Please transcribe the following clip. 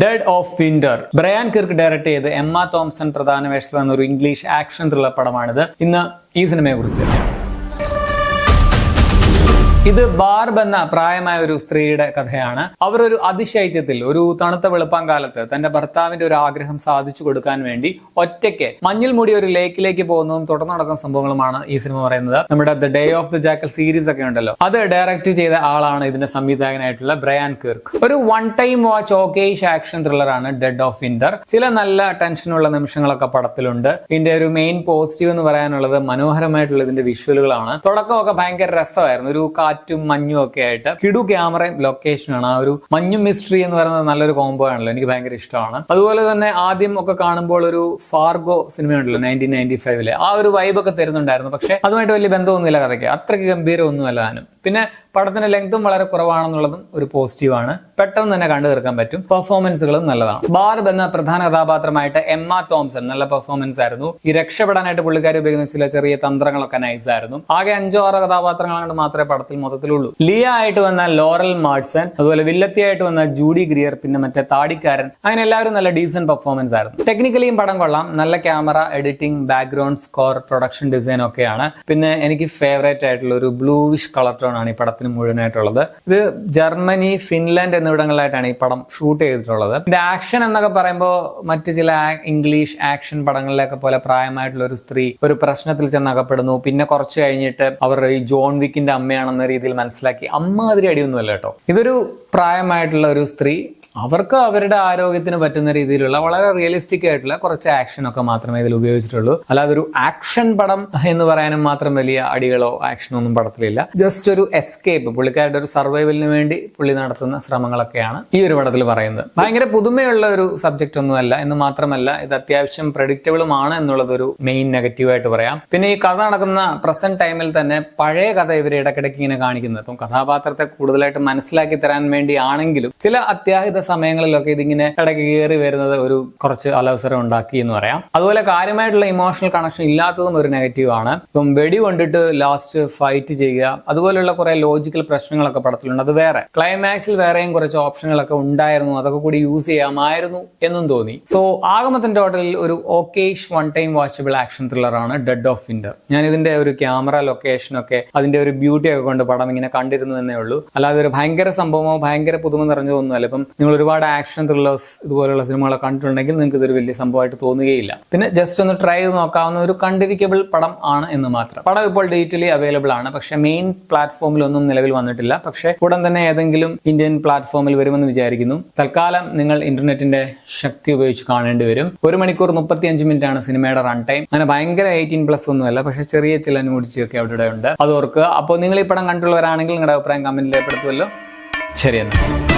Dead of winter Brian Kirk direct ചെയ്ത് Emma Thomson പ്രധാന വേഷത്തിൽ വന്ന ഒരു ഇംഗ്ലീഷ് ആക്ഷൻ ത്രില്ലർ പടമാണിത്. ഇന്ന് ഈ സിനിമയെ കുറിച്ച്. ഇത് ബാർബ് എന്ന പ്രായമായ ഒരു സ്ത്രീയുടെ കഥയാണ്. അവർ ഒരു അതിശൈത്യത്തിൽ ഒരു തണുത്ത വെളുപ്പാങ്കാലത്ത് തന്റെ ഭർത്താവിന്റെ ഒരു ആഗ്രഹം സാധിച്ചു കൊടുക്കാൻ വേണ്ടി ഒറ്റയ്ക്ക് മഞ്ഞിൽ മൂടി ഒരു ലേക്കിലേക്ക് പോകുന്നതും തുടർന്ന് നടക്കുന്ന സംഭവങ്ങളുമാണ് ഈ സിനിമ പറയുന്നത്. നമ്മുടെ the day of the jackal series ഒക്കെ ഉണ്ടല്ലോ, അത് ഡയറക്ട് ചെയ്ത ആളാണ് ഇതിന്റെ സംവിധായകനായിട്ടുള്ള ബ്രയാൻ കിർക്ക്. ഒരു one time watch okayish action ത്രില്ലറാണ് ഡെഡ് ഓഫ് വിന്റർ. ചില നല്ല ടെൻഷനുള്ള നിമിഷങ്ങളൊക്കെ പടത്തിലുണ്ട്. ഇതിന്റെ ഒരു മെയിൻ പോസിറ്റീവ് എന്ന് പറയാനുള്ളത് മനോഹരമായിട്ടുള്ള ഇതിന്റെ വിഷ്വലുകളാണ്. തുടക്കമൊക്കെ ഭയങ്കര രസമായിരുന്നു. ഒരു കാറ്റും മഞ്ഞും ഒക്കെ ആയിട്ട് കിടു ക്യാമറയും ലൊക്കേഷനാണ്. ആ ഒരു മഞ്ഞും മിസ്റ്ററി എന്ന് പറയുന്നത് നല്ലൊരു കോംബോ ആണല്ലോ, എനിക്ക് ഭയങ്കര ഇഷ്ടമാണ്. അതുപോലെ തന്നെ ആദ്യം ഒക്കെ കാണുമ്പോൾ ഒരു ഫാർഗോ സിനിമയുണ്ടല്ലോ 1995 ആ ഒരു വൈബൊക്കെ തരുന്നുണ്ടായിരുന്നു. പക്ഷെ അതുമായിട്ട് വലിയ ബന്ധമൊന്നുമില്ല കഥയ്ക്ക്, അത്രയ്ക്ക് ഗംഭീരമൊന്നുമല്ല താനും. പിന്നെ പടത്തിന്റെ ലെങ്തും വളരെ കുറവാണെന്നുള്ളതും ഒരു പോസിറ്റീവാണ്. പെട്ടെന്ന് തന്നെ കണ്ടു തീർക്കാൻ പറ്റും. പെർഫോമൻസുകളും നല്ലതാണ്. ബാർബ് എന്ന പ്രധാന കഥാപാത്രമായിട്ട് എമ്മ തോംസൺ നല്ല പെർഫോമൻസ് ആയിരുന്നു. ഈ രക്ഷപ്പെടാനായിട്ട് പുള്ളിക്കാരി ഉപയോഗിക്കുന്ന ചില ചെറിയ തന്ത്രങ്ങളൊക്കെ നൈസ് ആയിരുന്നു. ആകെ 5-6 കഥാപാത്രങ്ങൾ മാത്രമേ പടത്തിൽ മൊത്തത്തിലുള്ളൂ. ലിയ ആയിട്ട് വന്ന ലോറൽ മാർട്സൺ, അതുപോലെ വില്ലത്തിയായിട്ട് വന്ന ജൂഡി ഗ്രിയർ, പിന്നെ മറ്റേ താടിക്കാരൻ, അങ്ങനെ എല്ലാവരും നല്ല ഡീസന്റ് പെർഫോമൻസ് ആയിരുന്നു. ടെക്നിക്കലിയും പടം കൊള്ളാം. നല്ല camera, editing, background score, production design ഒക്കെയാണ്. പിന്നെ എനിക്ക് ഫേവറേറ്റ് ആയിട്ടുള്ള ഒരു ബ്ലൂവിഷ് കളർ ടോൺ ആണ് ഈ പടത്തിന് മുഴുവനായിട്ടുള്ളത്. ഇത് ജർമ്മനി, ഫിൻലാൻഡ് എന്നിവിടങ്ങളിലായിട്ടാണ് ഈ പടം ഷൂട്ട് ചെയ്തിട്ടുള്ളത്. ഇതിന്റെ ആക്ഷൻ എന്നൊക്കെ പറയുമ്പോൾ മറ്റു ചില ഇംഗ്ലീഷ് ആക്ഷൻ പടങ്ങളിലൊക്കെ പോലെ പ്രായമായിട്ടുള്ള ഒരു സ്ത്രീ ഒരു പ്രശ്നത്തിൽ ചെന്ന് അകപ്പെടുന്നു. പിന്നെ കുറച്ച് കഴിഞ്ഞിട്ട് അവർ ഈ ജോൺ വിക്കിന്റെ അമ്മയാണെന്ന രീതിയിൽ മനസ്സിലാക്കി അമ്മാതിരി അടിയൊന്നുമല്ല കേട്ടോ. ഇതൊരു പ്രായമായിട്ടുള്ള ഒരു സ്ത്രീ, അവർക്ക് അവരുടെ ആരോഗ്യത്തിന് പറ്റുന്ന രീതിയിലുള്ള വളരെ റിയലിസ്റ്റിക് ആയിട്ടുള്ള കുറച്ച് ആക്ഷൻ ഒക്കെ മാത്രമേ ഇതിൽ ഉപയോഗിച്ചിട്ടുള്ളൂ. അല്ലാതെ ഒരു ആക്ഷൻ പടം എന്ന് പറയാനും മാത്രം വലിയ അടികളോ ആക്ഷനോ ഒന്നും പടത്തിലില്ല. ജസ്റ്റ് ഒരു എസ്കേപ്പ്, പുള്ളിക്കാരുടെ ഒരു സർവൈവലിന് വേണ്ടി പുള്ളി നടത്തുന്ന ശ്രമങ്ങളൊക്കെയാണ് ഈ ഒരു പടത്തിൽ പറയുന്നത്. ഭയങ്കര പുതുമയുള്ള ഒരു സബ്ജക്റ്റ് ഒന്നുമല്ല എന്ന് മാത്രമല്ല, ഇത് അത്യാവശ്യം പ്രഡിക്റ്റബിളുമാണ് എന്നുള്ളത് ഒരു മെയിൻ നെഗറ്റീവായിട്ട് പറയാം. പിന്നെ ഈ കഥ നടക്കുന്ന പ്രസന്റ് ടൈമിൽ തന്നെ പഴയ കഥ ഇവർ ഇടയ്ക്കിടയ്ക്ക് ഇങ്ങനെ കാണിക്കുന്നത്. അപ്പം കഥാപാത്രത്തെ കൂടുതലായിട്ട് മനസ്സിലാക്കി തരാൻ വേണ്ടിയാണെങ്കിലും ചില അത്യാഹിത സമയങ്ങളിലൊക്കെ ഇതിങ്ങനെ ഇടയ്ക്ക് കയറി വരുന്നത് ഒരു കുറച്ച് അലവസരം ഉണ്ടാക്കി എന്ന് പറയാം. അതുപോലെ കാര്യമായിട്ടുള്ള ഇമോഷണൽ കണക്ഷൻ ഇല്ലാത്തതും ഒരു നെഗറ്റീവ് ആണ്. ഇപ്പം വെടി കൊണ്ടിട്ട് ലാസ്റ്റ് ഫൈറ്റ് ചെയ്യുക, അതുപോലുള്ള കുറെ ലോജിക്കൽ പ്രശ്നങ്ങളൊക്കെ പടത്തിലുണ്ട്. അത് വേറെ ക്ലൈമാക്സിൽ വേറെയും കുറച്ച് ഓപ്ഷനുകളൊക്കെ ഉണ്ടായിരുന്നു, അതൊക്കെ കൂടി യൂസ് ചെയ്യാമായിരുന്നു എന്നും തോന്നി. സോ ആകമത്തിന്റെ ടോട്ടലിൽ ഒരു okayish one time watchable action thriller ആണ് ഡെഡ് ഓഫ് വിന്റർ. ഞാൻ ഇതിന്റെ ഒരു ക്യാമറ ലൊക്കേഷനൊക്കെ അതിന്റെ ഒരു ബ്യൂട്ടി ഒക്കെ കൊണ്ട് പടം ഇങ്ങനെ കണ്ടിരുന്നു എന്നേ ഉള്ളൂ. അല്ലാതെ ഒരു ഭയങ്കര സംഭവമോ ഭയങ്കര പുതുമ നിറഞ്ഞതൊന്നുമല്ല. ഇപ്പം നിങ്ങൾ ഒരുപാട് ആക്ഷൻ ത്രില്ലേഴ്സ് ഇതുപോലുള്ള സിനിമകളെ കണ്ടിട്ടുണ്ടെങ്കിൽ നിങ്ങൾക്ക് ഇതൊരു വലിയ സംഭവമായിട്ട് തോന്നുകയില്ല. പിന്നെ ജസ്റ്റ് ഒന്ന് ട്രൈ ചെയ്ത് നോക്കാവുന്ന ഒരു കണ്ടിരിക്കബിൾ പടം ആണ് എന്ന് മാത്രം. പടം ഇപ്പോൾ ഡിജിറ്റലി അവൈലബിൾ ആണ്, പക്ഷെ മെയിൻ പ്ലാറ്റ്ഫോമിലൊന്നും നിലവിൽ വന്നിട്ടില്ല. പക്ഷെ ഉടൻ തന്നെ ഏതെങ്കിലും ഇന്ത്യൻ പ്ലാറ്റ്ഫോമിൽ വരുമെന്ന് വിചാരിക്കുന്നു. തൽക്കാലം നിങ്ങൾ ഇന്റർനെറ്റിന്റെ ശക്തി ഉപയോഗിച്ച് കാണേണ്ടി വരും. 1 മണിക്കൂർ 35 മിനിറ്റ് ആണ് സിനിമയുടെ റൺ ടൈം. അങ്ങനെ ഭയങ്കര 18+ ഒന്നുമല്ല, പക്ഷെ ചെറിയ ചില ന്യൂഡിറ്റിയൊക്കെ അവിടെ ഉണ്ട്, അത് ഓർക്കുക. അപ്പോൾ നിങ്ങൾ ഈ പടം കണ്ടുള്ളവരാണെങ്കിൽ നിങ്ങളുടെ അഭിപ്രായം കമന്റിൽ രേഖപ്പെടുത്തുമല്ലോ. ശരി എന്നാ.